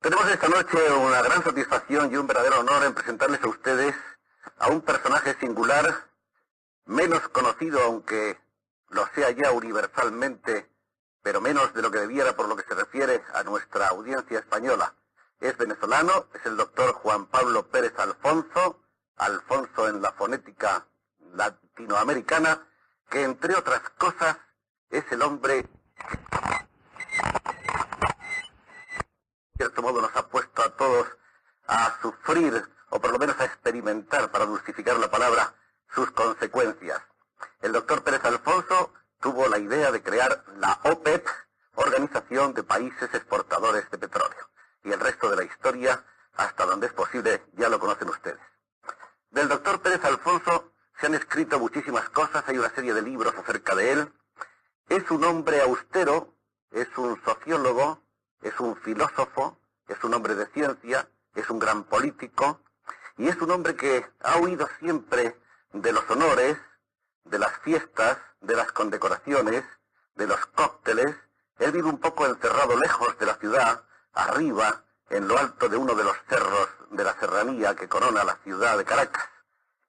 Tenemos esta noche una gran satisfacción y un verdadero honor en presentarles a ustedes a un personaje singular, menos conocido aunque lo sea ya universalmente, pero menos de lo que debiera por lo que se refiere a nuestra audiencia española. Es venezolano, es el doctor Juan Pablo Pérez Alfonso, Alfonso en la fonética latinoamericana, que entre otras cosas es el hombre de cierto modo nos ha puesto a todos a sufrir, o por lo menos a experimentar, para dulcificar la palabra, sus consecuencias. El doctor Pérez Alfonso tuvo la idea de crear la OPEP, Organización de Países Exportadores de Petróleo. Y el resto de la historia, hasta donde es posible, ya lo conocen ustedes. Del doctor Pérez Alfonso se han escrito muchísimas cosas, hay una serie de libros acerca de él. Es un hombre austero, es un sociólogo, es un filósofo, es un hombre de ciencia, es un gran político, y es un hombre que ha huido siempre de los honores, de las fiestas, de las condecoraciones, de los cócteles. Él vive un poco encerrado lejos de la ciudad, arriba, en lo alto de uno de los cerros de la serranía que corona la ciudad de Caracas,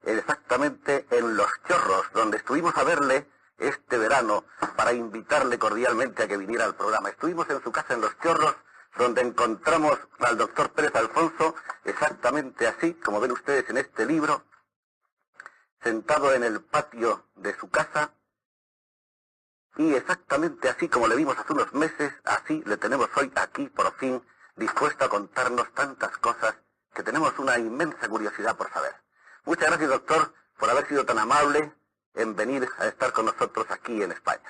exactamente en Los Chorros, donde estuvimos a verle este verano para invitarle cordialmente a que viniera al programa. Estuvimos en su casa en Los Chorros, donde encontramos al doctor Pérez Alfonso exactamente así, como ven ustedes en este libro, sentado en el patio de su casa, y exactamente así como le vimos hace unos meses, así le tenemos hoy aquí, por fin, dispuesto a contarnos tantas cosas que tenemos una inmensa curiosidad por saber. Muchas gracias, doctor, por haber sido tan amable en venir a estar con nosotros aquí en España.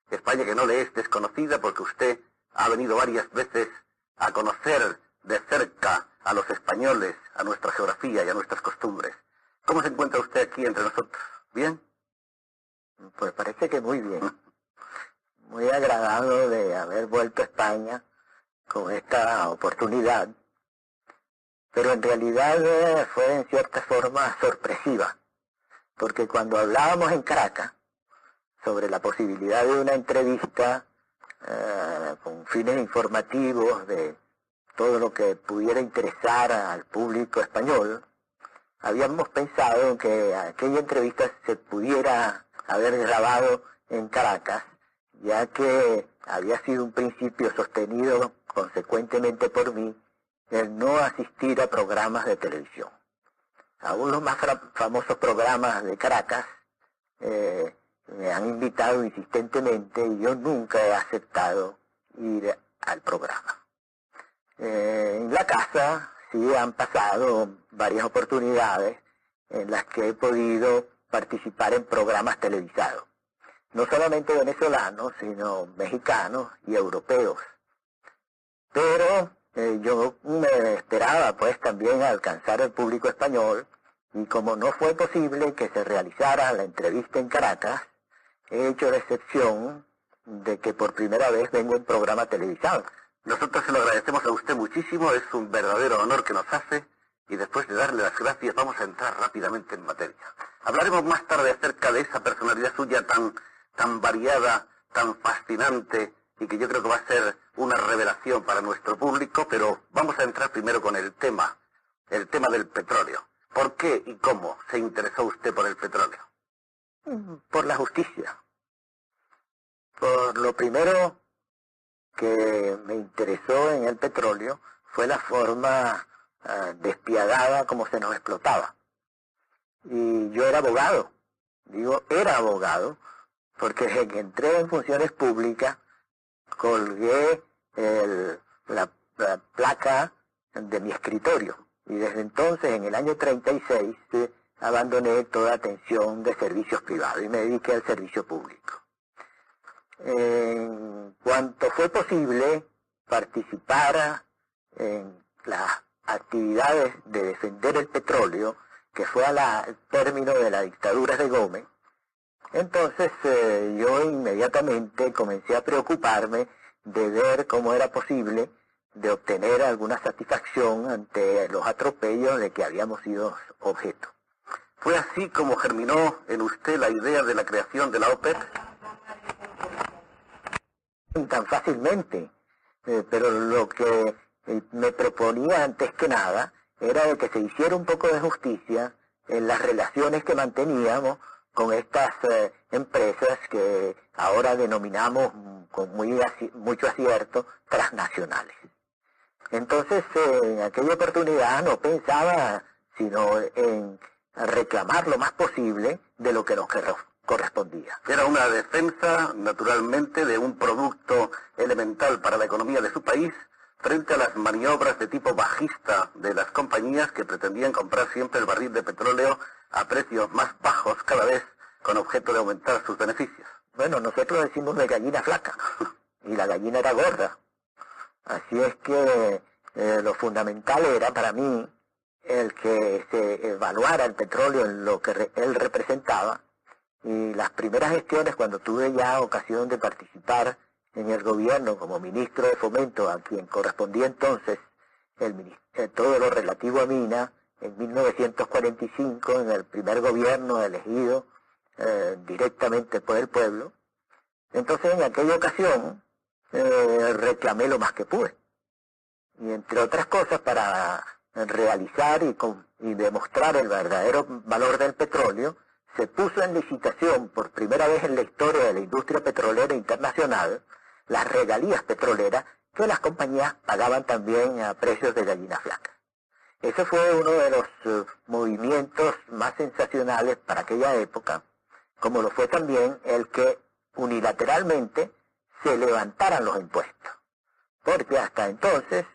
España que no le es desconocida porque usted ha venido varias veces a conocer de cerca a los españoles, a nuestra geografía y a nuestras costumbres. ¿Cómo se encuentra usted aquí entre nosotros? ¿Bien? Pues parece que muy bien. Muy agradado de haber vuelto a España con esta oportunidad, pero en realidad fue en cierta forma sorpresiva, porque cuando hablábamos en Caracas sobre la posibilidad de una entrevista con fines informativos de todo lo que pudiera interesar al público español, habíamos pensado en que aquella entrevista se pudiera haber grabado en Caracas, ya que había sido un principio sostenido consecuentemente por mí el no asistir a programas de televisión. Aún los más famosos programas de Caracas me han invitado insistentemente y yo nunca he aceptado ir al programa. En la casa sí han pasado varias oportunidades en las que he podido participar en programas televisados, no solamente venezolanos, sino mexicanos y europeos. Pero yo me esperaba pues también alcanzar el público español, y como no fue posible que se realizara la entrevista en Caracas, he hecho la excepción de que por primera vez vengo en programa televisado. Nosotros se lo agradecemos a usted muchísimo, es un verdadero honor que nos hace, y después de darle las gracias vamos a entrar rápidamente en materia. Hablaremos más tarde acerca de esa personalidad suya tan variada, tan fascinante, y que yo creo que va a ser una revelación para nuestro público, pero vamos a entrar primero con el tema del petróleo. ¿Por qué y cómo se interesó usted por el petróleo? Por la justicia. Por lo primero que me interesó en el petróleo fue la forma despiadada como se nos explotaba. Y yo era abogado, era abogado, porque desde que entré en funciones públicas colgué la placa de mi escritorio, y desde entonces, en el año 36, abandoné toda atención de servicios privados y me dediqué al servicio público. En cuanto fue posible participar en las actividades de defender el petróleo, que fue al término de la dictadura de Gómez, entonces yo inmediatamente comencé a preocuparme de ver cómo era posible de obtener alguna satisfacción ante los atropellos de que habíamos sido objeto. ¿Fue así como germinó en usted la idea de la creación de la OPEP? Tan fácilmente, pero lo que me proponía antes que nada era de que se hiciera un poco de justicia en las relaciones que manteníamos con estas empresas que ahora denominamos con mucho acierto transnacionales. Entonces, en aquella oportunidad no pensaba sino en reclamar lo más posible de lo que nos correspondía. Era una defensa, naturalmente, de un producto elemental para la economía de su país frente a las maniobras de tipo bajista de las compañías que pretendían comprar siempre el barril de petróleo a precios más bajos cada vez con objeto de aumentar sus beneficios. Bueno, nosotros decimos de gallina flaca y la gallina era gorda. Así es que lo fundamental era para mí el que se evaluara el petróleo en lo que él representaba, y las primeras gestiones, cuando tuve ya ocasión de participar en el gobierno como ministro de Fomento, a quien correspondía entonces todo lo relativo a mina, en 1945, en el primer gobierno elegido directamente por el pueblo. Entonces, en aquella ocasión, reclamé lo más que pude. Y entre otras cosas, para realizar y demostrar el verdadero valor del petróleo, se puso en licitación por primera vez en la historia de la industria petrolera internacional las regalías petroleras que las compañías pagaban también a precios de gallina flaca. Ese fue uno de los movimientos más sensacionales para aquella época, como lo fue también el que unilateralmente se levantaran los impuestos, porque hasta entonces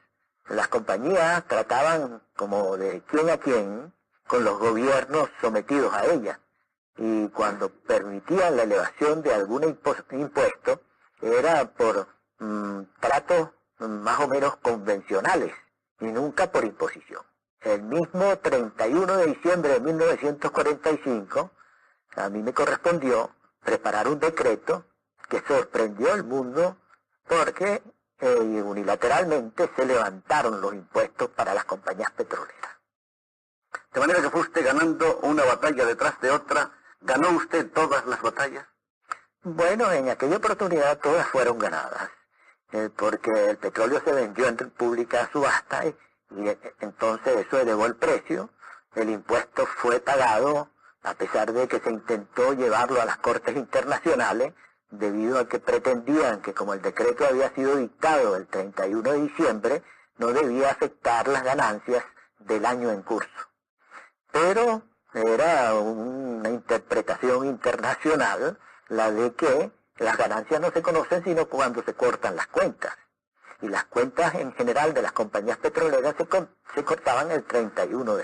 las compañías trataban como de quién a quién con los gobiernos sometidos a ellas, y cuando permitían la elevación de algún impuesto era por tratos más o menos convencionales y nunca por imposición. El mismo 31 de diciembre de 1945 a mí me correspondió preparar un decreto que sorprendió al mundo porque unilateralmente se levantaron los impuestos para las compañías petroleras. De manera que fue usted ganando una batalla detrás de otra. ¿Ganó usted todas las batallas? Bueno, en aquella oportunidad todas fueron ganadas, porque el petróleo se vendió en pública subasta y entonces eso elevó el precio. El impuesto fue pagado a pesar de que se intentó llevarlo a las cortes internacionales, debido a que pretendían que como el decreto había sido dictado el 31 de diciembre, no debía afectar las ganancias del año en curso. Pero era una interpretación internacional la de que las ganancias no se conocen sino cuando se cortan las cuentas. Y las cuentas en general de las compañías petroleras se cortaban el 31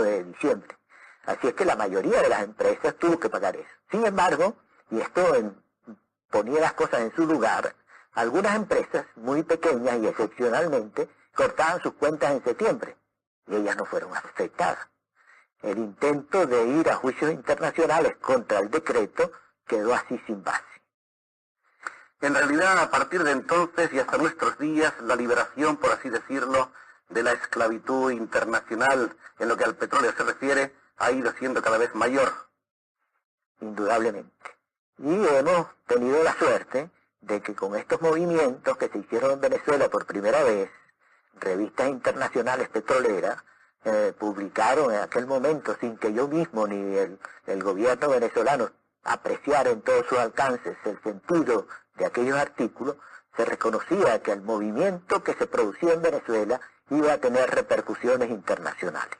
de diciembre. Así es que la mayoría de las empresas tuvo que pagar eso. Sin embargo, y esto ponía las cosas en su lugar, algunas empresas muy pequeñas y excepcionalmente cortaban sus cuentas en septiembre y ellas no fueron afectadas. El intento de ir a juicios internacionales contra el decreto quedó así sin base. En realidad, a partir de entonces y hasta nuestros días, la liberación, por así decirlo, de la esclavitud internacional en lo que al petróleo se refiere, ha ido siendo cada vez mayor. Indudablemente. Y hemos tenido la suerte de que con estos movimientos que se hicieron en Venezuela por primera vez, revistas internacionales petroleras publicaron en aquel momento, sin que yo mismo ni el gobierno venezolano apreciara en todos sus alcances el sentido de aquellos artículos, se reconocía que el movimiento que se producía en Venezuela iba a tener repercusiones internacionales.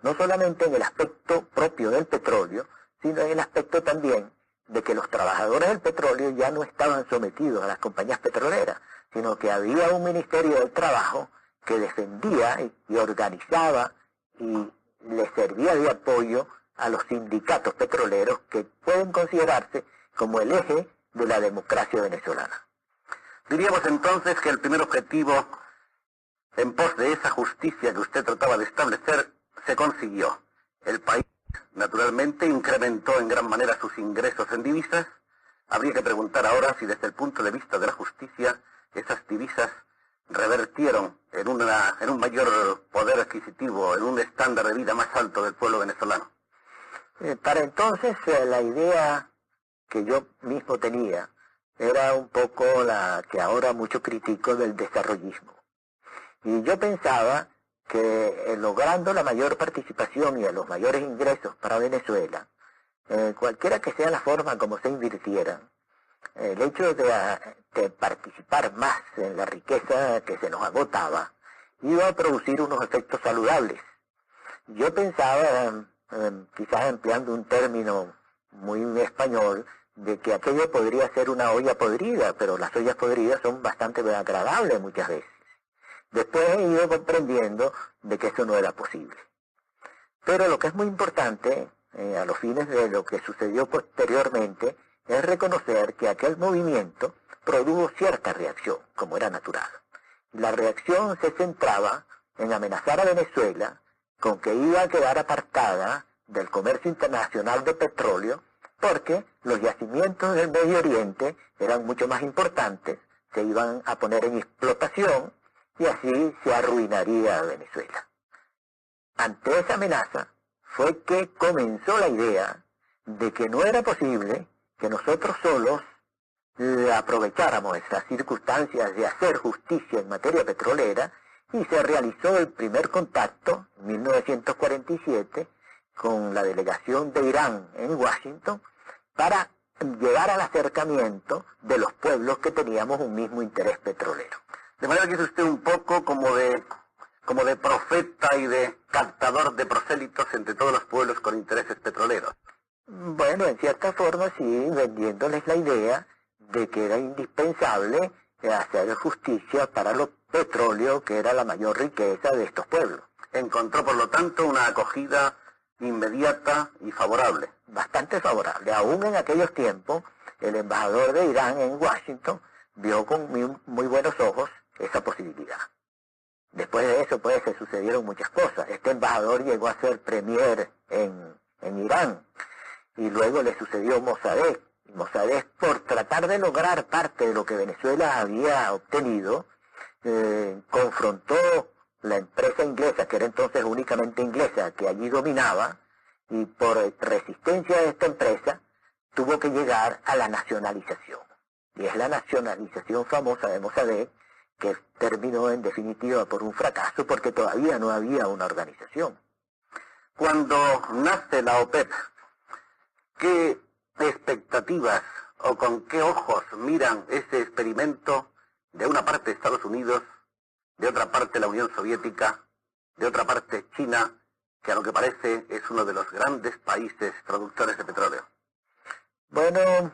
No solamente en el aspecto propio del petróleo, sino en el aspecto también de que los trabajadores del petróleo ya no estaban sometidos a las compañías petroleras, sino que había un Ministerio del Trabajo que defendía y organizaba y le servía de apoyo a los sindicatos petroleros, que pueden considerarse como el eje de la democracia venezolana. Diríamos entonces que el primer objetivo en pos de esa justicia que usted trataba de establecer se consiguió. El país, naturalmente, incrementó en gran manera sus ingresos en divisas. Habría que preguntar ahora si desde el punto de vista de la justicia esas divisas revertieron en un mayor poder adquisitivo, en un estándar de vida más alto del pueblo venezolano. Para entonces la idea que yo mismo tenía era un poco la que ahora mucho critico del desarrollismo. Y yo pensaba que logrando la mayor participación y los mayores ingresos para Venezuela, cualquiera que sea la forma como se invirtiera, el hecho de participar más en la riqueza que se nos agotaba iba a producir unos efectos saludables. Yo pensaba, quizás empleando un término muy español, de que aquello podría ser una olla podrida, pero las ollas podridas son bastante agradables muchas veces. Después he ido comprendiendo de que eso no era posible. Pero lo que es muy importante, a los fines de lo que sucedió posteriormente, es reconocer que aquel movimiento produjo cierta reacción, como era natural. La reacción se centraba en amenazar a Venezuela con que iba a quedar apartada del comercio internacional de petróleo, porque los yacimientos del Medio Oriente eran mucho más importantes, se iban a poner en explotación y así se arruinaría Venezuela. Ante esa amenaza fue que comenzó la idea de que no era posible que nosotros solos aprovecháramos esas circunstancias de hacer justicia en materia petrolera, y se realizó el primer contacto en 1947 con la delegación de Irán en Washington para llegar al acercamiento de los pueblos que teníamos un mismo interés petrolero. De manera que es usted un poco como de profeta y de captador de prosélitos entre todos los pueblos con intereses petroleros. Bueno, en cierta forma sí, vendiéndoles la idea de que era indispensable hacer justicia para los petróleos, que era la mayor riqueza de estos pueblos. Encontró, por lo tanto, una acogida inmediata y favorable. Bastante favorable. Aún en aquellos tiempos, el embajador de Irán en Washington vio con muy buenos ojos esa posibilidad. Después de eso, pues, se sucedieron muchas cosas. Este embajador llegó a ser premier en Irán, y luego le sucedió Mossadegh. Mossadegh, por tratar de lograr parte de lo que Venezuela había obtenido, confrontó la empresa inglesa, que era entonces únicamente inglesa, que allí dominaba, y por resistencia de esta empresa tuvo que llegar a la nacionalización. Y es la nacionalización famosa de Mossadegh que terminó en definitiva por un fracaso, porque todavía no había una organización. Cuando nace la OPEP, ¿qué expectativas o con qué ojos miran ese experimento de una parte Estados Unidos, de otra parte la Unión Soviética, de otra parte China, que a lo que parece es uno de los grandes países productores de petróleo? Bueno,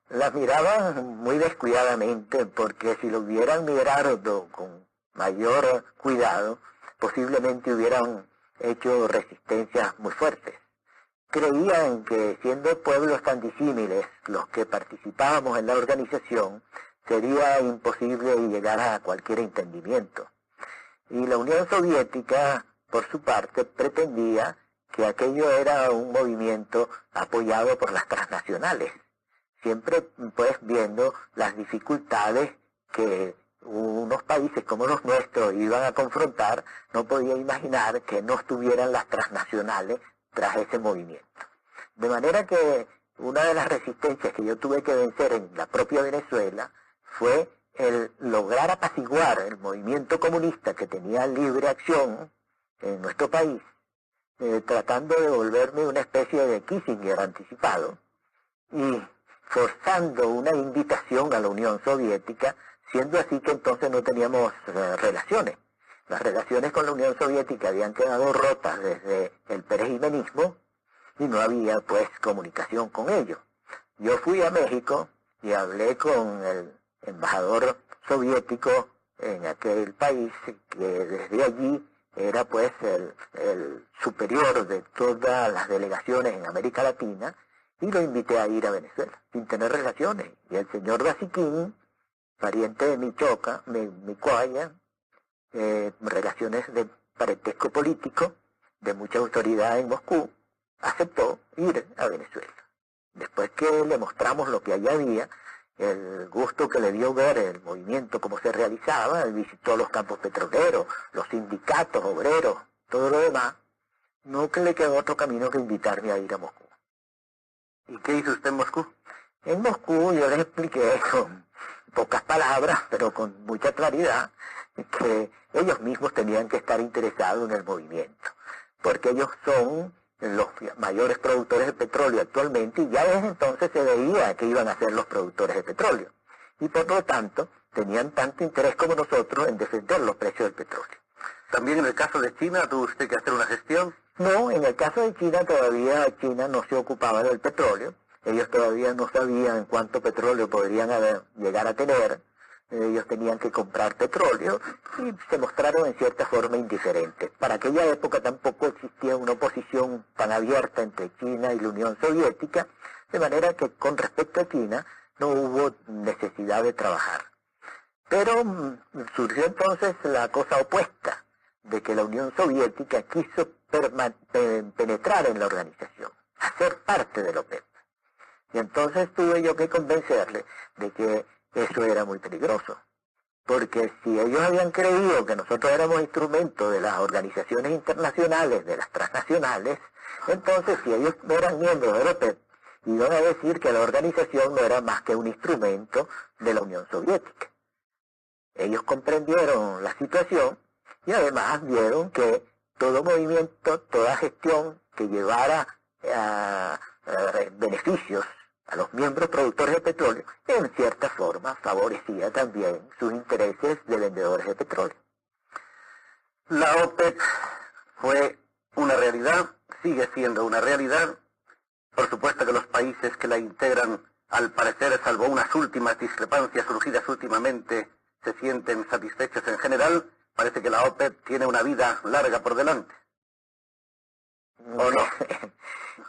las miraban muy descuidadamente, porque si lo hubieran mirado con mayor cuidado, posiblemente hubieran hecho resistencias muy fuertes. Creían que, siendo pueblos tan disímiles los que participábamos en la organización, sería imposible llegar a cualquier entendimiento. Y la Unión Soviética, por su parte, pretendía que aquello era un movimiento apoyado por las transnacionales, siempre pues viendo las dificultades que unos países como los nuestros iban a confrontar. No podía imaginar que no estuvieran las transnacionales tras ese movimiento. De manera que una de las resistencias que yo tuve que vencer en la propia Venezuela fue el lograr apaciguar el movimiento comunista, que tenía libre acción en nuestro país, tratando de volverme una especie de Kissinger anticipado, y forzando una invitación a la Unión Soviética, siendo así que entonces no teníamos relaciones. Las relaciones con la Unión Soviética habían quedado rotas desde el perejimenismo y no había pues comunicación con ellos. Yo fui a México y hablé con el embajador soviético en aquel país, que desde allí era pues el superior de todas las delegaciones en América Latina, y lo invité a ir a Venezuela sin tener relaciones. Y el señor Daziquín, pariente de Micoaya, relaciones de parentesco político, de mucha autoridad en Moscú, aceptó ir a Venezuela. Después que le mostramos lo que allá había, el gusto que le dio ver el movimiento, cómo se realizaba, él visitó los campos petroleros, los sindicatos, obreros, todo lo demás, no que le quedó otro camino que invitarme a ir a Moscú. ¿Y qué hizo usted en Moscú? En Moscú yo les expliqué con pocas palabras, pero con mucha claridad, que ellos mismos tenían que estar interesados en el movimiento, porque ellos son los mayores productores de petróleo actualmente, y ya desde entonces se veía que iban a ser los productores de petróleo, y por lo tanto tenían tanto interés como nosotros en defender los precios del petróleo. ¿También en el caso de China tuvo usted que hacer una gestión? No, en el caso de China todavía China no se ocupaba del petróleo, ellos todavía no sabían cuánto petróleo podrían llegar a tener, ellos tenían que comprar petróleo y se mostraron en cierta forma indiferentes. Para aquella época tampoco existía una oposición tan abierta entre China y la Unión Soviética, de manera que con respecto a China no hubo necesidad de trabajar. Pero surgió entonces la cosa opuesta, de que la Unión Soviética quiso penetrar en la organización, hacer parte de la OPEP. Y entonces tuve yo que convencerle de que eso era muy peligroso, porque si ellos habían creído que nosotros éramos instrumentos de las organizaciones internacionales, de las transnacionales, entonces si ellos eran miembros de la OPEP, iban a decir que la organización no era más que un instrumento de la Unión Soviética. Ellos comprendieron la situación y además vieron que todo movimiento, toda gestión que llevara a beneficios a los miembros productores de petróleo, en cierta forma favorecía también sus intereses de vendedores de petróleo. La OPEP fue una realidad, sigue siendo una realidad. Por supuesto que los países que la integran, al parecer, salvo unas últimas discrepancias surgidas últimamente, se sienten satisfechos en general. Parece que la OPEP tiene una vida larga por delante. ¿O no?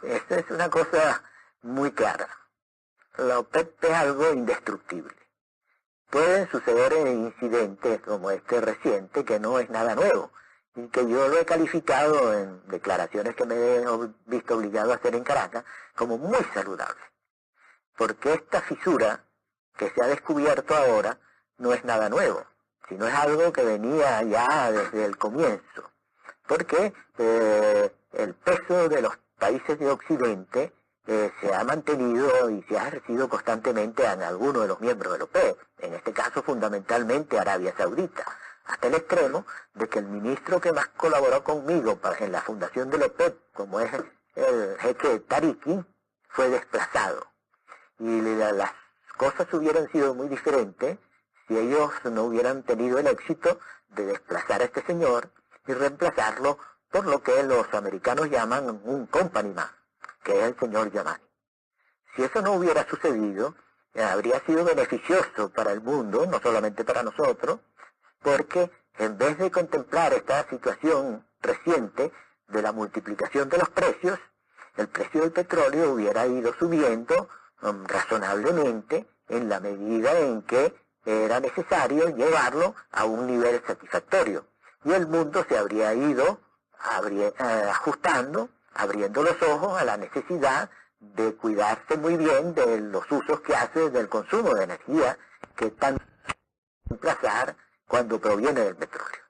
Esta es una cosa muy clara. La OPEP es algo indestructible. Pueden suceder incidentes como este reciente, que no es nada nuevo, y que yo lo he calificado en declaraciones que me he visto obligado a hacer en Caracas como muy saludable. Porque esta fisura que se ha descubierto ahora no es nada nuevo, sino es algo que venía ya desde el comienzo. Porque el peso de los países de Occidente se ha mantenido y se ha ejercido constantemente en algunos de los miembros de la OPEP, en este caso fundamentalmente Arabia Saudita, hasta el extremo de que el ministro que más colaboró conmigo en la fundación de la OPEP, como es el jeque Tariki, fue desplazado. Y las cosas hubieran sido muy diferentes si ellos no hubieran tenido el éxito de desplazar a este señor y reemplazarlo por lo que los americanos llaman un companyman, que es el señor Yamani. Si eso no hubiera sucedido, habría sido beneficioso para el mundo, no solamente para nosotros, porque en vez de contemplar esta situación reciente de la multiplicación de los precios, el precio del petróleo hubiera ido subiendo razonablemente en la medida en que era necesario llevarlo a un nivel satisfactorio. Y el mundo se habría ido ajustando, abriendo los ojos a la necesidad de cuidarse muy bien de los usos que hace del consumo de energía que tan reemplazar cuando proviene del petróleo.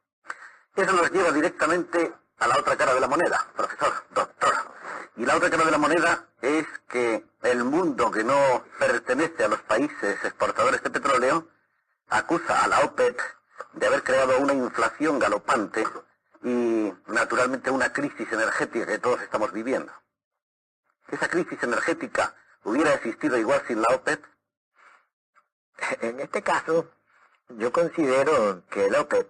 Eso nos lleva directamente a la otra cara de la moneda, profesor, doctor. Y la otra cara de la moneda es que el mundo que no pertenece a los países exportadores de petróleo acusa a la OPEP de haber creado una inflación galopante y naturalmente una crisis energética que todos estamos viviendo. ¿Esa crisis energética hubiera existido igual sin la OPEP? En este caso, yo considero que la OPEP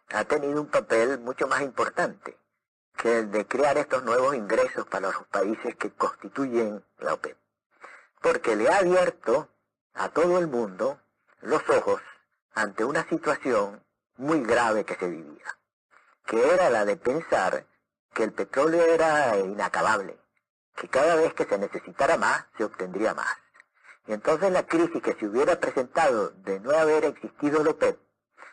ha tenido un papel mucho más importante que el de crear estos nuevos ingresos para los países que constituyen la OPEP, porque le ha abierto a todo el mundo los ojos ante una situación muy grave que se vivía, que era la de pensar que el petróleo era inacabable, que cada vez que se necesitara más, se obtendría más. Y entonces la crisis que se hubiera presentado de no haber existido la OPEP,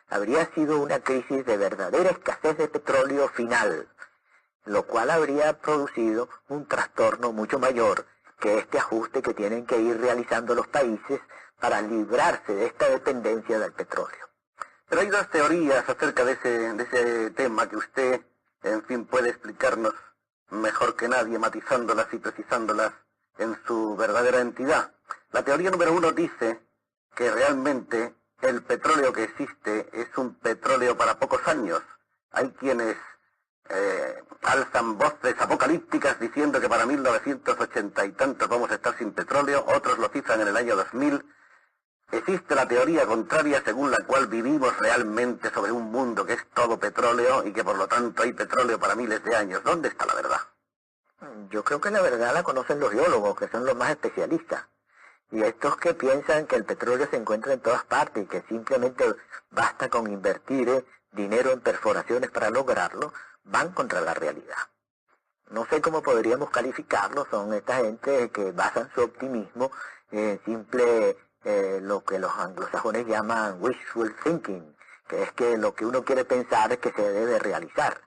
habría sido una crisis de verdadera escasez de petróleo final, lo cual habría producido un trastorno mucho mayor que este ajuste que tienen que ir realizando los países para librarse de esta dependencia del petróleo. Pero hay dos teorías acerca de ese tema que usted, en fin, puede explicarnos mejor que nadie, matizándolas y precisándolas en su verdadera entidad. La teoría número 1 dice que realmente el petróleo que existe es un petróleo para pocos años. Hay quienes alzan voces apocalípticas diciendo que para 1980 y tantos vamos a estar sin petróleo, otros lo cifran en el año 2000. Existe la teoría contraria según la cual vivimos realmente sobre un mundo que es todo petróleo y que por lo tanto hay petróleo para miles de años. ¿Dónde está la verdad? Yo creo que la verdad la conocen los geólogos, que son los más especialistas. Y estos que piensan que el petróleo se encuentra en todas partes y que simplemente basta con invertir dinero en perforaciones para lograrlo, van contra la realidad. No sé cómo podríamos calificarlo, son esta gente que basan su optimismo en simple lo que los anglosajones llaman wishful thinking, que es que lo que uno quiere pensar es que se debe realizar.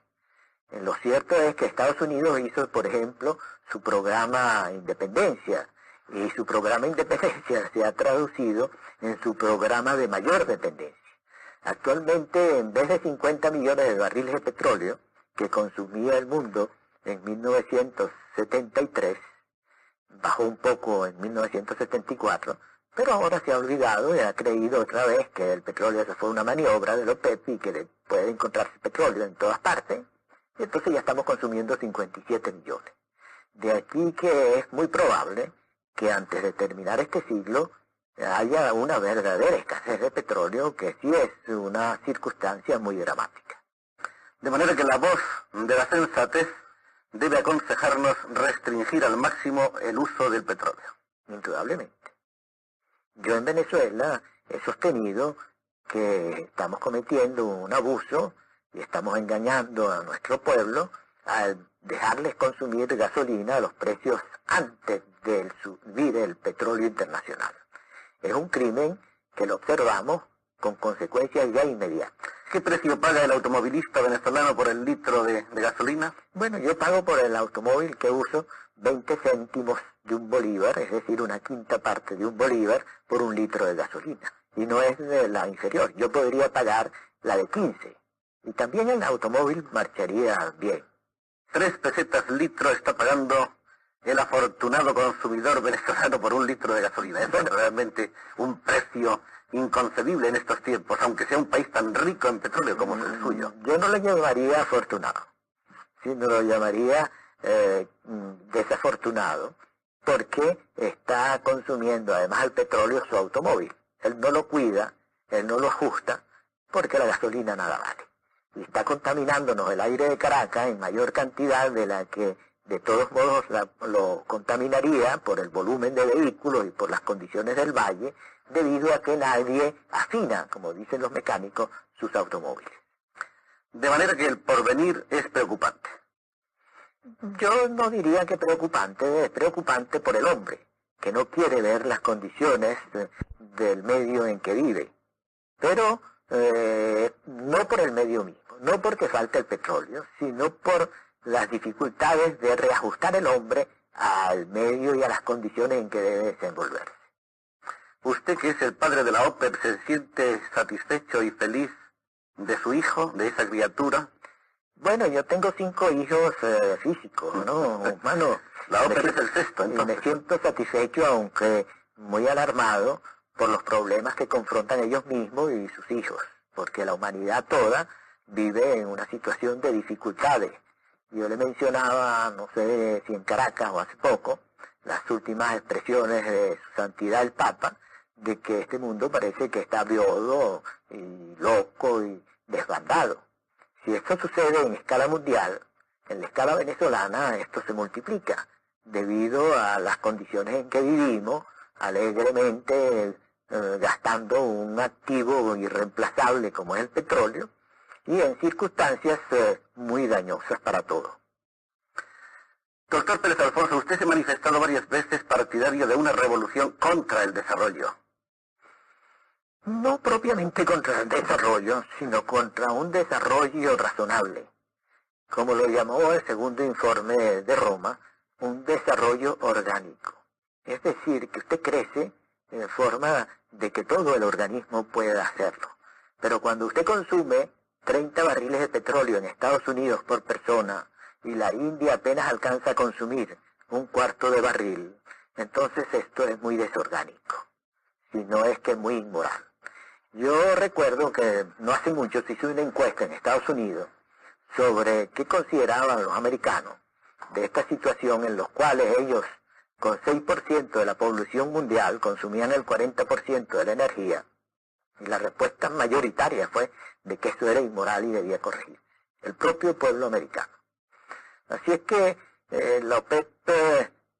Lo cierto es que Estados Unidos hizo, por ejemplo, su programa Independencia, y su programa Independencia se ha traducido en su programa de mayor dependencia. Actualmente, en vez de 50 millones de barriles de petróleo que consumía el mundo en 1973, bajó un poco en 1974, pero ahora se ha olvidado y ha creído otra vez que el petróleo eso fue una maniobra de la OPEP y que puede encontrarse petróleo en todas partes, y entonces ya estamos consumiendo 57 millones. De aquí que es muy probable que antes de terminar este siglo haya una verdadera escasez de petróleo, que sí es una circunstancia muy dramática. De manera que la voz de la sensatez debe aconsejarnos restringir al máximo el uso del petróleo. Indudablemente. Yo en Venezuela he sostenido que estamos cometiendo un abuso y estamos engañando a nuestro pueblo al dejarles consumir gasolina a los precios antes de subir el petróleo internacional. Es un crimen que lo observamos con consecuencias ya inmediatas. ¿Qué precio paga el automovilista venezolano por el litro de gasolina? Bueno, yo pago por el automóvil que uso 20 céntimos de un bolívar, es decir, una quinta parte de un bolívar por un litro de gasolina. Y no es de la inferior, yo podría pagar la de 15. Y también el automóvil marcharía bien. 3 pesetas litro está pagando el afortunado consumidor venezolano por un litro de gasolina. Es realmente un precio inconcebible en estos tiempos, aunque sea un país tan rico en petróleo como es el suyo. Yo no le llamaría afortunado, sino lo llamaría desafortunado, porque está consumiendo además el petróleo su automóvil. Él no lo cuida, él no lo ajusta, porque la gasolina nada vale. Y está contaminándonos el aire de Caracas en mayor cantidad de la que de todos modos lo contaminaría por el volumen de vehículos y por las condiciones del valle, debido a que nadie afina, como dicen los mecánicos, sus automóviles. De manera que el porvenir es preocupante. Yo no diría que preocupante, es preocupante por el hombre, que no quiere ver las condiciones del medio en que vive, pero no por el medio mismo, no porque falta el petróleo, sino por las dificultades de reajustar el hombre al medio y a las condiciones en que debe desenvolverse. Usted, que es el padre de la OPEP, ¿se siente satisfecho y feliz de su hijo, de esa criatura? Bueno, yo tengo 5 hijos físicos, ¿no? Humanos. La OPEP es el sexto, entonces. Me siento satisfecho, aunque muy alarmado por los problemas que confrontan ellos mismos y sus hijos, porque la humanidad toda vive en una situación de dificultades. Yo le mencionaba, no sé si en Caracas o hace poco, las últimas expresiones de su santidad el Papa, de que este mundo parece que está viudo y loco y desbandado. Si esto sucede en escala mundial, en la escala venezolana esto se multiplica, debido a las condiciones en que vivimos, alegremente gastando un activo irreemplazable como es el petróleo, y en circunstancias muy dañosas para todos. Doctor Pérez Alfonso, usted se ha manifestado varias veces partidario de una revolución contra el desarrollo. No propiamente contra el desarrollo, sino contra un desarrollo razonable. Como lo llamó el segundo informe de Roma, un desarrollo orgánico. Es decir, que usted crece en forma de que todo el organismo pueda hacerlo. Pero cuando usted consume 30 barriles de petróleo en Estados Unidos por persona y la India apenas alcanza a consumir un cuarto de barril, entonces esto es muy desorgánico, si no es que muy inmoral. Yo recuerdo que no hace mucho se hizo una encuesta en Estados Unidos sobre qué consideraban los americanos de esta situación en los cuales ellos, con 6% de la población mundial, consumían el 40% de la energía, y la respuesta mayoritaria fue de que eso era inmoral y debía corregir el propio pueblo americano. Así es que la OPEP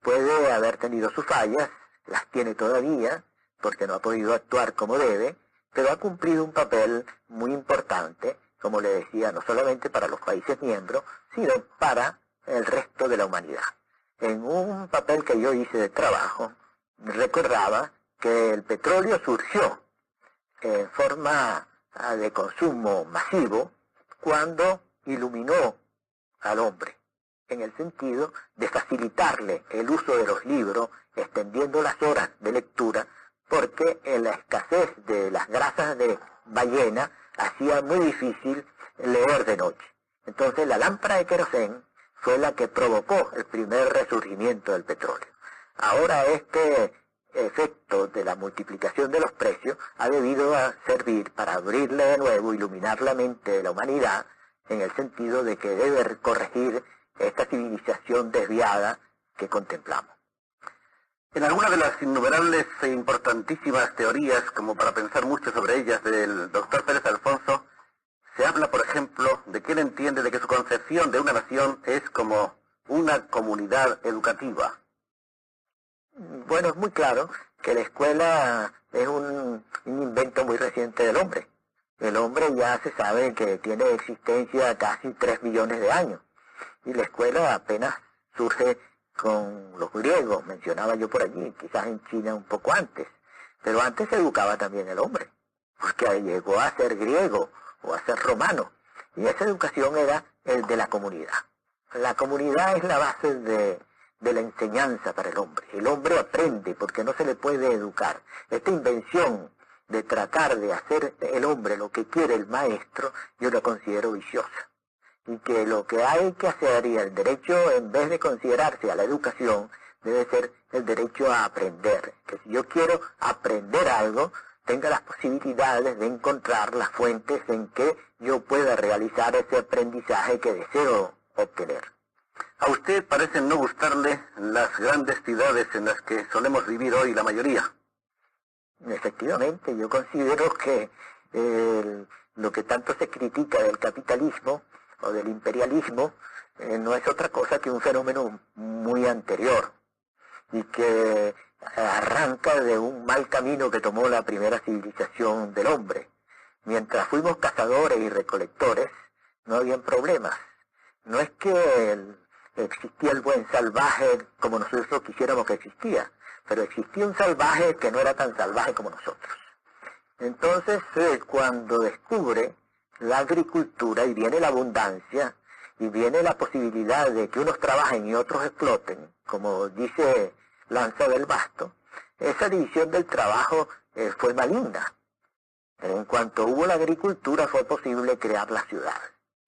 puede haber tenido sus fallas, las tiene todavía, porque no ha podido actuar como debe, pero ha cumplido un papel muy importante, como le decía, no solamente para los países miembros, sino para el resto de la humanidad. En un papel que yo hice de trabajo, recordaba que el petróleo surgió en forma de consumo masivo cuando iluminó al hombre, en el sentido de facilitarle el uso de los libros, extendiendo las horas de lectura, porque la escasez de las grasas de ballena hacía muy difícil leer de noche. Entonces la lámpara de querosén fue la que provocó el primer resurgimiento del petróleo. Ahora este efecto de la multiplicación de los precios ha debido a servir para abrirle de nuevo, iluminar la mente de la humanidad, en el sentido de que debe corregir esta civilización desviada que contemplamos. En alguna de las innumerables e importantísimas teorías, como para pensar mucho sobre ellas, del doctor Pérez Alfonso, se habla, por ejemplo, de que él entiende de que su concepción de una nación es como una comunidad educativa. Bueno, es muy claro que la escuela es un invento muy reciente del hombre. El hombre ya se sabe que tiene existencia casi 3 millones de años. Y la escuela apenas surge con los griegos, mencionaba yo por allí, quizás en China un poco antes. Pero antes se educaba también el hombre, porque llegó a ser griego o a ser romano. Y esa educación era el de la comunidad. La comunidad es la base de la enseñanza para el hombre. El hombre aprende porque no se le puede educar. Esta invención de tratar de hacer el hombre lo que quiere el maestro, yo la considero viciosa. Y que lo que hay que hacer, y el derecho, en vez de considerarse a la educación, debe ser el derecho a aprender. Que si yo quiero aprender algo, tenga las posibilidades de encontrar las fuentes en que yo pueda realizar ese aprendizaje que deseo obtener. A usted parecen no gustarle las grandes ciudades en las que solemos vivir hoy la mayoría. Efectivamente, yo considero que lo que tanto se critica del capitalismo o del imperialismo no es otra cosa que un fenómeno muy anterior y que arranca de un mal camino que tomó la primera civilización del hombre. Mientras fuimos cazadores y recolectores, no habían problemas. No es que existía el buen salvaje como nosotros quisiéramos que existía, pero existía un salvaje que no era tan salvaje como nosotros. Entonces, cuando descubre la agricultura y viene la abundancia, y viene la posibilidad de que unos trabajen y otros exploten, como dice Lanza del Basto, esa división del trabajo fue maligna. En cuanto hubo la agricultura fue posible crear la ciudad.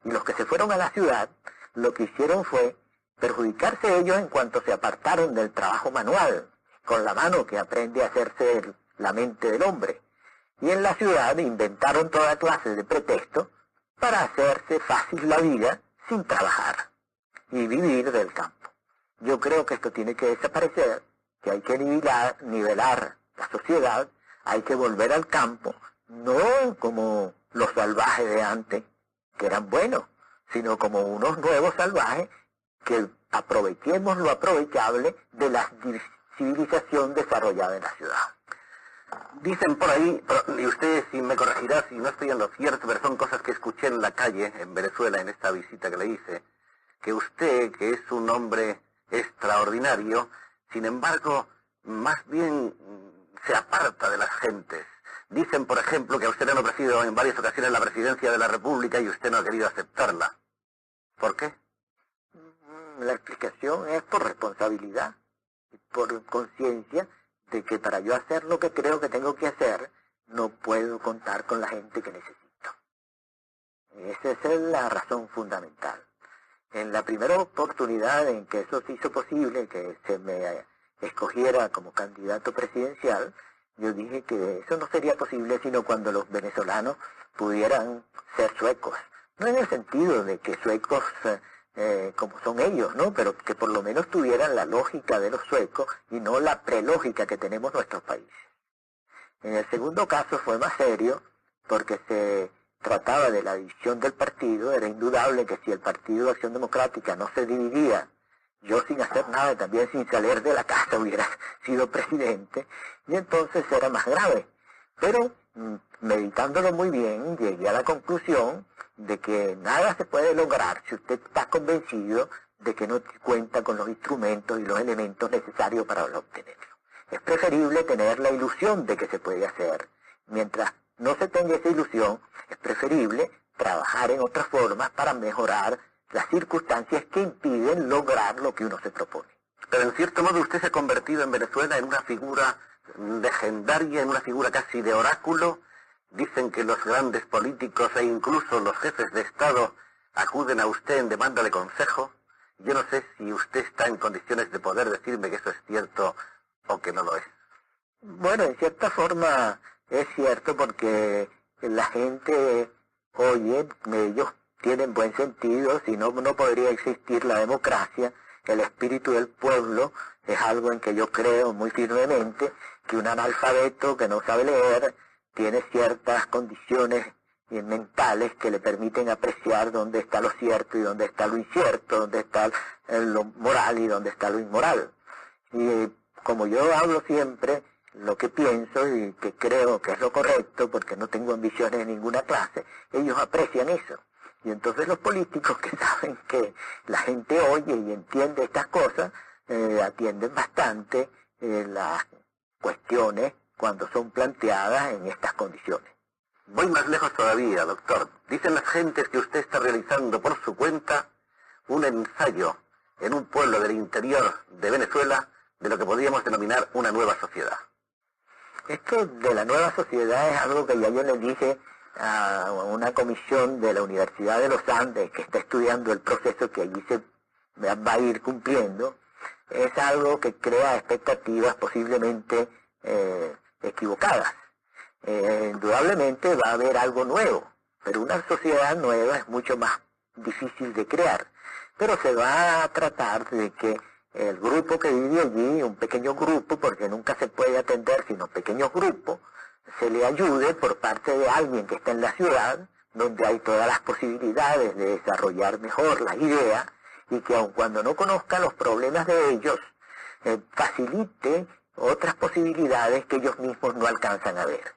Y los que se fueron a la ciudad, lo que hicieron fue perjudicarse ellos en cuanto se apartaron del trabajo manual, con la mano que aprende a hacerse la mente del hombre. Y en la ciudad inventaron toda clase de pretextos para hacerse fácil la vida sin trabajar y vivir del campo. Yo creo que esto tiene que desaparecer, que hay que nivelar la sociedad, hay que volver al campo, no como los salvajes de antes, que eran buenos, sino como unos nuevos salvajes que aprovechemos lo aprovechable de la civilización desarrollada en la ciudad. Dicen por ahí, y usted si me corregirá si no estoy en lo cierto, pero son cosas que escuché en la calle, en Venezuela, en esta visita que le hice, que usted, que es un hombre extraordinario, sin embargo, más bien se aparta de las gentes. Dicen, por ejemplo, que a usted le han ofrecido en varias ocasiones la presidencia de la República y usted no ha querido aceptarla. ¿Por qué? La explicación es por responsabilidad, por conciencia de que para yo hacer lo que creo que tengo que hacer, no puedo contar con la gente que necesito. Esa es la razón fundamental. En la primera oportunidad en que eso se hizo posible, que se me escogiera como candidato presidencial, yo dije que eso no sería posible sino cuando los venezolanos pudieran ser suecos. No en el sentido de que suecos como son ellos, ¿no? Pero que por lo menos tuvieran la lógica de los suecos y no la prelógica que tenemos nuestros países. En el segundo caso fue más serio porque se trataba de la división del partido. Era indudable que si el Partido de Acción Democrática no se dividía, yo sin hacer nada, también sin salir de la casa hubiera sido presidente, y entonces era más grave. Pero meditándolo muy bien, llegué a la conclusión de que nada se puede lograr si usted está convencido de que no cuenta con los instrumentos y los elementos necesarios para obtenerlo. Es preferible tener la ilusión de que se puede hacer. Mientras no se tenga esa ilusión, es preferible trabajar en otras formas para mejorar las circunstancias que impiden lograr lo que uno se propone. Pero en cierto modo usted se ha convertido en Venezuela en una figura legendaria, en una figura casi de oráculo. Dicen que los grandes políticos e incluso los jefes de Estado acuden a usted en demanda de consejo. Yo no sé si usted está en condiciones de poder decirme que eso es cierto o que no lo es. Bueno, en cierta forma es cierto porque la gente oye, ellos tienen buen sentido, si no, no podría existir la democracia. El espíritu del pueblo es algo en que yo creo muy firmemente, que un analfabeto que no sabe leer tiene ciertas condiciones mentales que le permiten apreciar dónde está lo cierto y dónde está lo incierto, dónde está lo moral y dónde está lo inmoral. Y como yo hablo siempre lo que pienso y que creo que es lo correcto, porque no tengo ambiciones de ninguna clase, ellos aprecian eso. Y entonces los políticos que saben que la gente oye y entiende estas cosas, atienden bastante las cuestiones cuando son planteadas en estas condiciones. Voy más lejos todavía, doctor. Dicen las gentes que usted está realizando por su cuenta un ensayo en un pueblo del interior de Venezuela de lo que podríamos denominar una nueva sociedad. Esto de la nueva sociedad es algo que ya yo le dije a una comisión de la Universidad de los Andes que está estudiando el proceso que allí se va a ir cumpliendo. Es algo que crea expectativas posiblemente equivocadas. Indudablemente va a haber algo nuevo, pero una sociedad nueva es mucho más difícil de crear. Pero se va a tratar de que el grupo que vive allí, un pequeño grupo, porque nunca se puede atender sino pequeños grupos, se le ayude por parte de alguien que está en la ciudad, donde hay todas las posibilidades de desarrollar mejor las ideas, y que aun cuando no conozca los problemas de ellos, facilite otras posibilidades que ellos mismos no alcanzan a ver.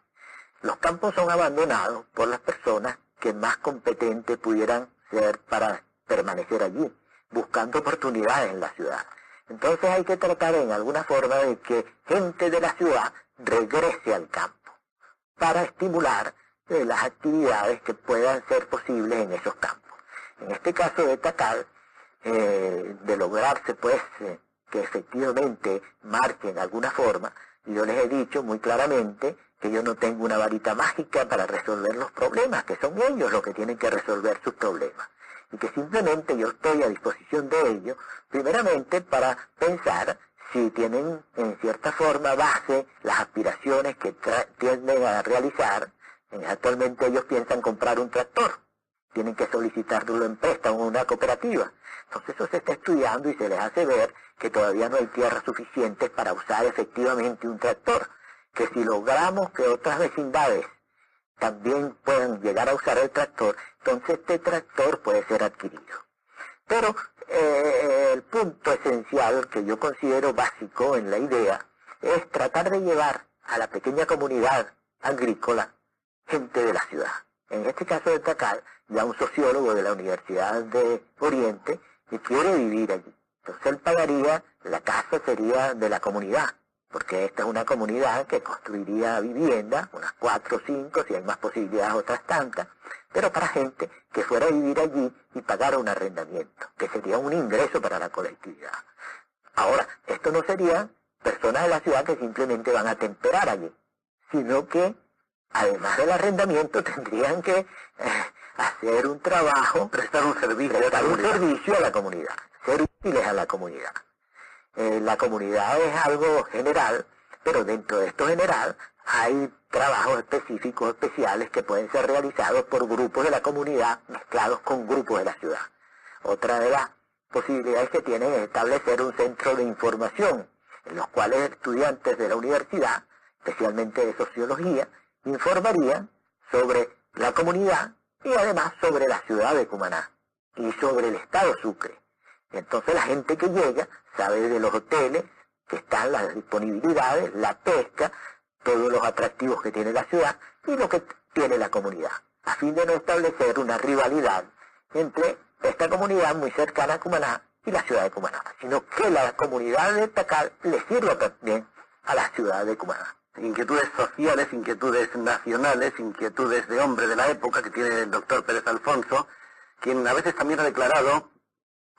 Los campos son abandonados por las personas que más competentes pudieran ser para permanecer allí, buscando oportunidades en la ciudad. Entonces hay que tratar en alguna forma de que gente de la ciudad regrese al campo para estimular las actividades que puedan ser posibles en esos campos. En este caso de Takal, de lograrse pues que efectivamente marque en alguna forma, yo les he dicho muy claramente que yo no tengo una varita mágica para resolver los problemas, que son ellos los que tienen que resolver sus problemas, y que simplemente yo estoy a disposición de ellos, primeramente para pensar si tienen en cierta forma base las aspiraciones que tienden a realizar. Actualmente ellos piensan comprar un tractor, tienen que solicitarlo en préstamo a una cooperativa. Entonces eso se está estudiando y se les hace ver que todavía no hay tierras suficientes para usar efectivamente un tractor, que si logramos que otras vecindades también puedan llegar a usar el tractor, entonces este tractor puede ser adquirido. Pero el punto esencial que yo considero básico en la idea es tratar de llevar a la pequeña comunidad agrícola gente de la ciudad. En este caso de Takal, ya un sociólogo de la Universidad de Oriente que quiere vivir allí. Entonces él pagaría, la casa sería de la comunidad, porque esta es una comunidad que construiría viviendas, unas 4 o 5, si hay más posibilidades otras tantas, pero para gente que fuera a vivir allí y pagara un arrendamiento, que sería un ingreso para la colectividad. Ahora, esto no serían personas de la ciudad que simplemente van a temperar allí, sino que además del arrendamiento tendrían que hacer un trabajo, prestar un servicio a la comunidad, ser útiles a la comunidad. La comunidad es algo general, pero dentro de esto general hay trabajos específicos, especiales, que pueden ser realizados por grupos de la comunidad mezclados con grupos de la ciudad. Otra de las posibilidades que tienen es establecer un centro de información, en los cuales estudiantes de la universidad, especialmente de sociología, informarían sobre la comunidad y además sobre la ciudad de Cumaná y sobre el estado Sucre. Entonces la gente que llega sabe de los hoteles, que están las disponibilidades, la pesca, todos los atractivos que tiene la ciudad y lo que tiene la comunidad, a fin de no establecer una rivalidad entre esta comunidad muy cercana a Cumaná y la ciudad de Cumaná, sino que la comunidad de Takal le sirva también a la ciudad de Cumaná. Inquietudes sociales, inquietudes nacionales, inquietudes de hombre de la época que tiene el doctor Pérez Alfonso, quien a veces también ha declarado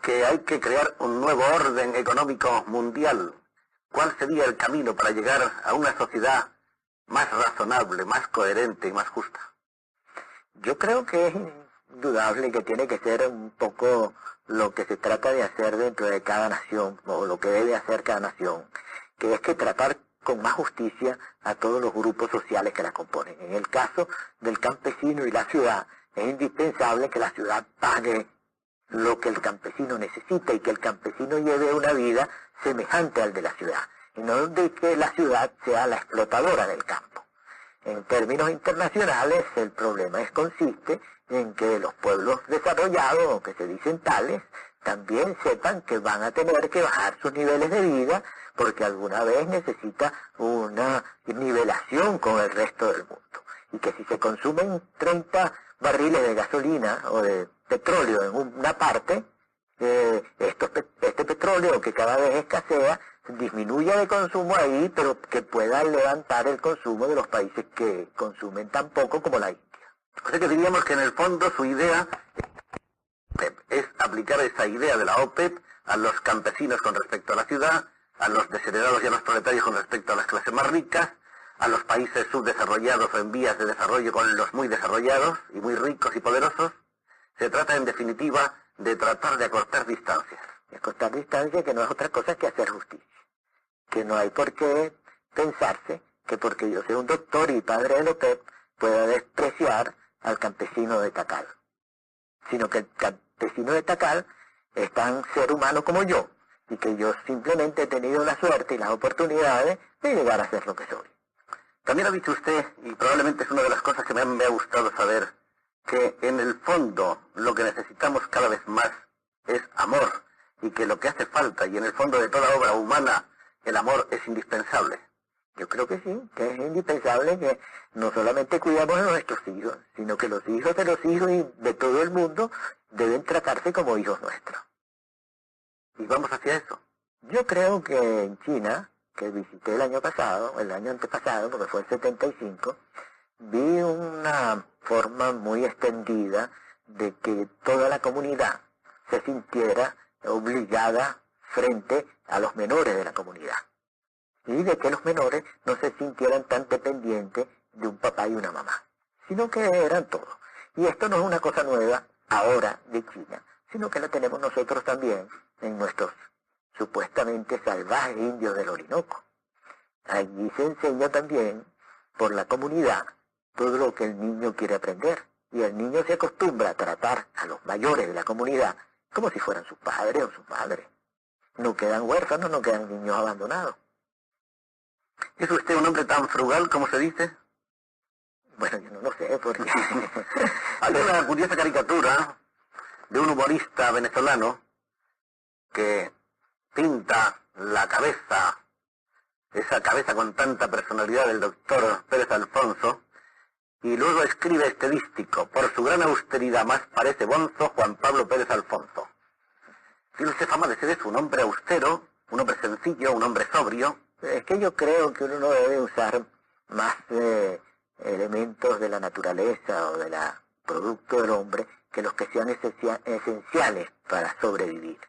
que hay que crear un nuevo orden económico mundial. ¿Cuál sería el camino para llegar a una sociedad más razonable, más coherente y más justa? Yo creo que es indudable que tiene que ser un poco lo que se trata de hacer dentro de cada nación, o lo que debe hacer cada nación, que es que tratar con más justicia a todos los grupos sociales que la componen. En el caso del campesino y la ciudad, es indispensable que la ciudad pague lo que el campesino necesita y que el campesino lleve una vida semejante al de la ciudad, y no de que la ciudad sea la explotadora del campo. En términos internacionales, el problema consiste en que los pueblos desarrollados, o que se dicen tales, también sepan que van a tener que bajar sus niveles de vida, porque alguna vez necesita una nivelación con el resto del mundo. Y que si se consumen 30 barriles de gasolina o de petróleo en una parte, este petróleo que cada vez escasea, disminuya de consumo ahí, pero que pueda levantar el consumo de los países que consumen tan poco como la India. O sea que diríamos que en el fondo su idea es aplicar esa idea de la OPEP a los campesinos con respecto a la ciudad, a los desheredados y a los proletarios con respecto a las clases más ricas, a los países subdesarrollados o en vías de desarrollo con los muy desarrollados y muy ricos y poderosos. Se trata en definitiva de tratar de acortar distancias. Y acortar distancias, que no es otra cosa que hacer justicia. Que no hay por qué pensarse que porque yo soy un doctor y padre de la OPEP pueda despreciar al campesino de Takal, sino que el campesino de Takal es tan ser humano como yo, y que yo simplemente he tenido la suerte y las oportunidades de llegar a ser lo que soy. También ha dicho usted, y probablemente es una de las cosas que me ha gustado saber, que en el fondo lo que necesitamos cada vez más es amor, y que lo que hace falta, y en el fondo de toda obra humana, el amor es indispensable. Yo creo que sí, que es indispensable que no solamente cuidamos de nuestros hijos, sino que los hijos de los hijos y de todo el mundo deben tratarse como hijos nuestros. ¿Y vamos hacia eso? Yo creo que en China, que visité el año pasado, el año antepasado, porque fue el 75, vi una forma muy extendida de que toda la comunidad se sintiera obligada frente a los menores de la comunidad. Y de que los menores no se sintieran tan dependientes de un papá y una mamá, sino que eran todos. Y esto no es una cosa nueva ahora de China, sino que la tenemos nosotros también en nuestros supuestamente salvajes indios del Orinoco. Allí se enseña también por la comunidad todo lo que el niño quiere aprender, y el niño se acostumbra a tratar a los mayores de la comunidad como si fueran sus padres o sus madres. No quedan huérfanos, no quedan niños abandonados. ¿Es usted un hombre tan frugal como se dice? Bueno, yo no lo sé, porque... Hay una curiosa caricatura de un humorista venezolano que pinta la cabeza, esa cabeza con tanta personalidad del doctor Pérez Alfonso, y luego escribe este dístico: por su gran austeridad más parece bonzo Juan Pablo Pérez Alfonso. Tiene usted fama de ser eso, un hombre austero, un hombre sencillo, un hombre sobrio. Es que yo creo que uno no debe usar más elementos de la naturaleza o de la producto del hombre que los que sean esenciales para sobrevivir,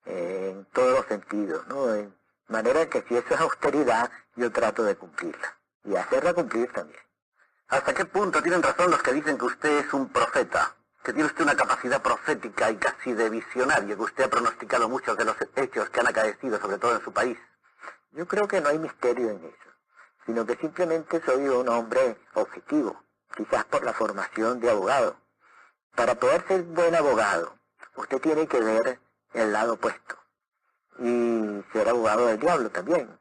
en todos los sentidos, ¿no? De manera que si eso es austeridad, yo trato de cumplirla, y hacerla cumplir también. ¿Hasta qué punto tienen razón los que dicen que usted es un profeta? Que tiene usted una capacidad profética y casi de visionario, que usted ha pronosticado muchos de los hechos que han acaecido, sobre todo en su país. Yo creo que no hay misterio en eso, sino que simplemente soy un hombre objetivo, quizás por la formación de abogado. Para poder ser buen abogado, usted tiene que ver el lado opuesto y ser abogado del diablo también.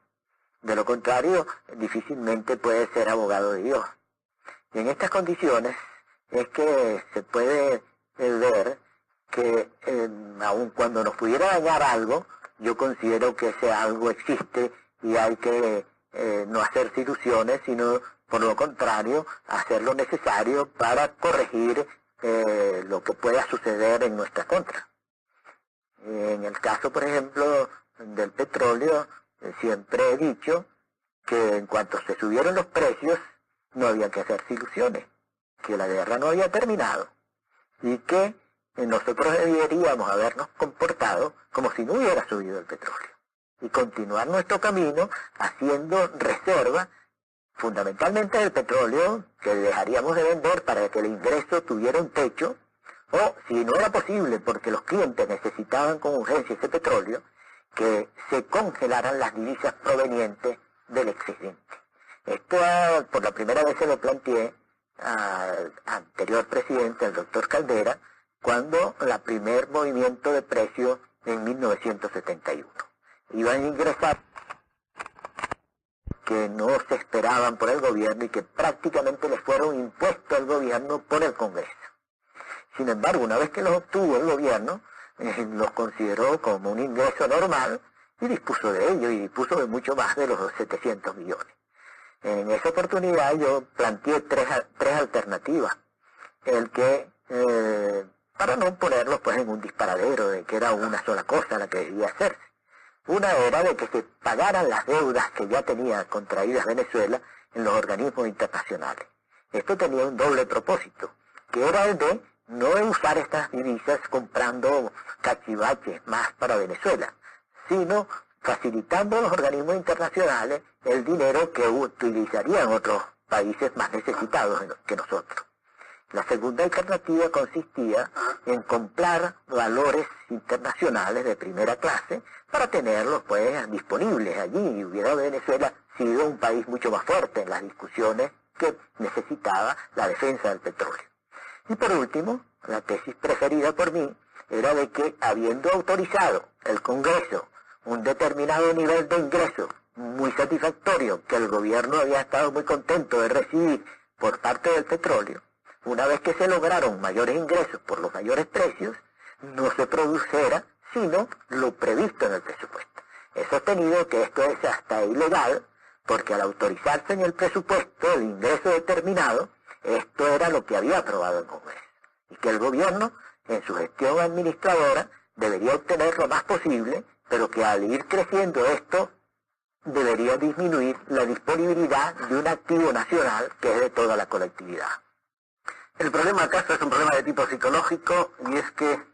De lo contrario, difícilmente puede ser abogado de Dios. Y en estas condiciones es que se puede ver que aun cuando nos pudiera dañar algo, yo considero que ese algo existe y hay que no hacerse ilusiones, sino por lo contrario, hacer lo necesario para corregir lo que pueda suceder en nuestra contra. En el caso, por ejemplo, del petróleo, siempre he dicho que en cuanto se subieron los precios, no había que hacerse ilusiones, que la guerra no había terminado y que nosotros deberíamos habernos comportado como si no hubiera subido el petróleo y continuar nuestro camino haciendo reserva fundamentalmente del petróleo que dejaríamos de vender para que el ingreso tuviera un techo, o si no era posible porque los clientes necesitaban con urgencia ese petróleo, que se congelaran las divisas provenientes del excedente. Esto por la primera vez se lo planteé al anterior presidente, el doctor Caldera, cuando el primer movimiento de precios en 1971. Iban a ingresar que no se esperaban por el gobierno y que prácticamente les fueron impuestos al gobierno por el Congreso. Sin embargo, una vez que los obtuvo el gobierno, los consideró como un ingreso normal y dispuso de ello, y dispuso de mucho más de los 700 millones. En esa oportunidad yo planteé tres alternativas. El que, para no ponerlos pues en un disparadero de que era una sola cosa la que debía hacerse. Una era de que se pagaran las deudas que ya tenía contraídas Venezuela en los organismos internacionales. Esto tenía un doble propósito, que era el de no usar estas divisas comprando cachivaches más para Venezuela, sino facilitando a los organismos internacionales el dinero que utilizarían otros países más necesitados que nosotros. La segunda alternativa consistía en comprar valores internacionales de primera clase para tenerlos pues disponibles allí, y hubiera Venezuela sido un país mucho más fuerte en las discusiones que necesitaba la defensa del petróleo. Y por último, la tesis preferida por mí era de que, habiendo autorizado el Congreso un determinado nivel de ingreso muy satisfactorio que el gobierno había estado muy contento de recibir por parte del petróleo, una vez que se lograron mayores ingresos por los mayores precios, no se produjera sino lo previsto en el presupuesto. He sostenido que esto es hasta ilegal, porque al autorizarse en el presupuesto el ingreso determinado, esto era lo que había aprobado el Congreso, y que el gobierno, en su gestión administradora, debería obtener lo más posible, pero que al ir creciendo esto, debería disminuir la disponibilidad de un activo nacional que es de toda la colectividad. El problema acaso es un problema de tipo psicológico, y es que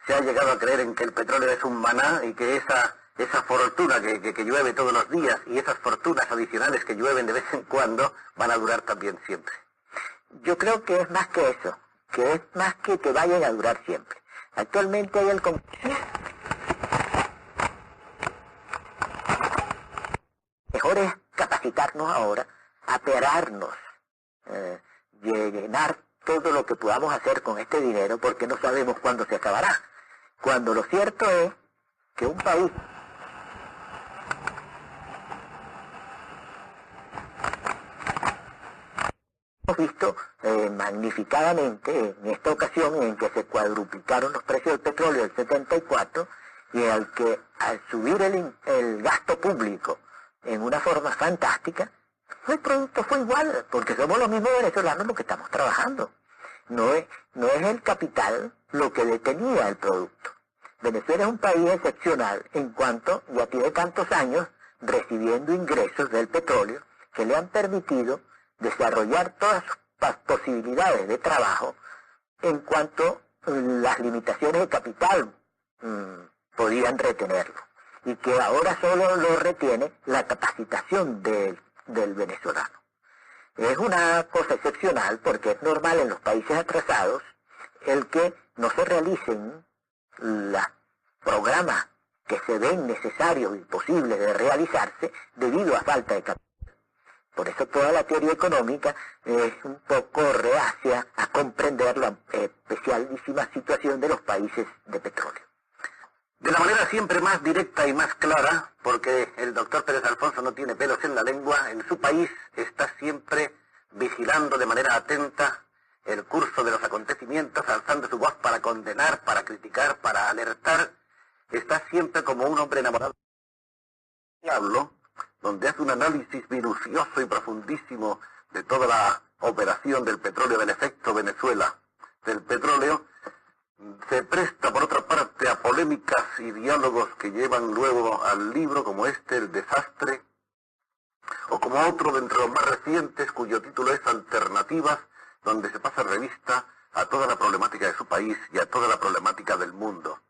se ha llegado a creer en que el petróleo es un maná y que esa fortuna que llueve todos los días y esas fortunas adicionales que llueven de vez en cuando van a durar también siempre. Yo creo que es más que eso, que es más que vayan a durar siempre. Actualmente hay mejor es capacitarnos ahora, aperarnos, llenar todo lo que podamos hacer con este dinero, porque no sabemos cuándo se acabará. Cuando lo cierto es que un país hemos visto magnificadamente en esta ocasión en que se cuadruplicaron los precios del petróleo del 74, y al que al subir el gasto público en una forma fantástica, el producto fue igual, porque somos los mismos venezolanos los que estamos trabajando. No es el capital lo que detenía el producto. Venezuela es un país excepcional en cuanto ya tiene tantos años recibiendo ingresos del petróleo que le han permitido desarrollar todas sus posibilidades de trabajo en cuanto las limitaciones de capital podían retenerlo, y que ahora solo lo retiene la capacitación del venezolano. Es una cosa excepcional, porque es normal en los países atrasados el que no se realicen los programas que se ven necesarios y posibles de realizarse debido a falta de capital. Por eso toda la teoría económica es un poco reacia a comprender la especialísima situación de los países de petróleo. De la manera siempre más directa y más clara, porque el doctor Pérez Alfonso no tiene pelos en la lengua, en su país está siempre vigilando de manera atenta el curso de los acontecimientos, alzando su voz para condenar, para criticar, para alertar. Está siempre como un hombre enamorado del diablo, donde hace un análisis minucioso y profundísimo de toda la operación del petróleo, del efecto Venezuela del petróleo. Se presta, por otra parte, a polémicas y diálogos que llevan luego al libro, como este, El Desastre, o como otro de entre los más recientes, cuyo título es Alternativas, donde se pasa revista a toda la problemática de su país y a toda la problemática del mundo.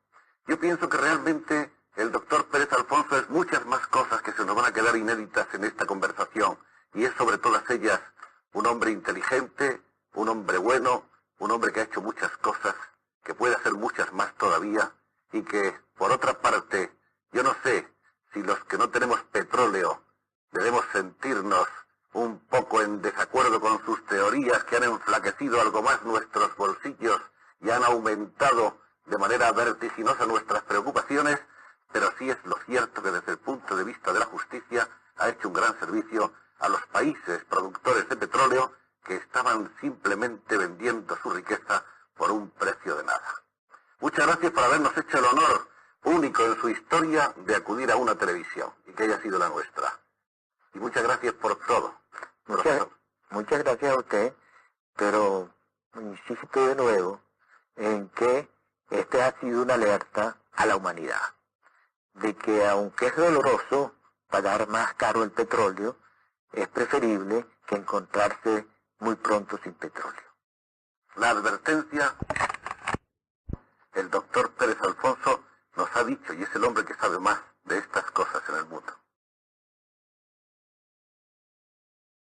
Yo pienso que realmente el doctor Pérez Alfonso es muchas más cosas que se nos van a quedar inéditas en esta conversación, y es sobre todas ellas un hombre inteligente, un hombre bueno, un hombre que ha hecho muchas cosas, que puede hacer muchas más todavía, y que, por otra parte, yo no sé si los que no tenemos petróleo debemos sentirnos un poco en desacuerdo con sus teorías que han enflaquecido algo más nuestros bolsillos y han aumentado de manera vertiginosa nuestras preocupaciones, pero sí es lo cierto que desde el punto de vista de la justicia ha hecho un gran servicio a los países productores de petróleo que estaban simplemente vendiendo su riqueza por un precio de nada. Muchas gracias por habernos hecho el honor único en su historia de acudir a una televisión y que haya sido la nuestra. Y muchas gracias por todo. Muchas gracias a usted, pero insisto de nuevo en que este ha sido una alerta a la humanidad, de que aunque es doloroso pagar más caro el petróleo, es preferible que encontrarse muy pronto sin petróleo. La advertencia, el doctor Pérez Alfonso nos ha dicho, y es el hombre que sabe más de estas cosas en el mundo.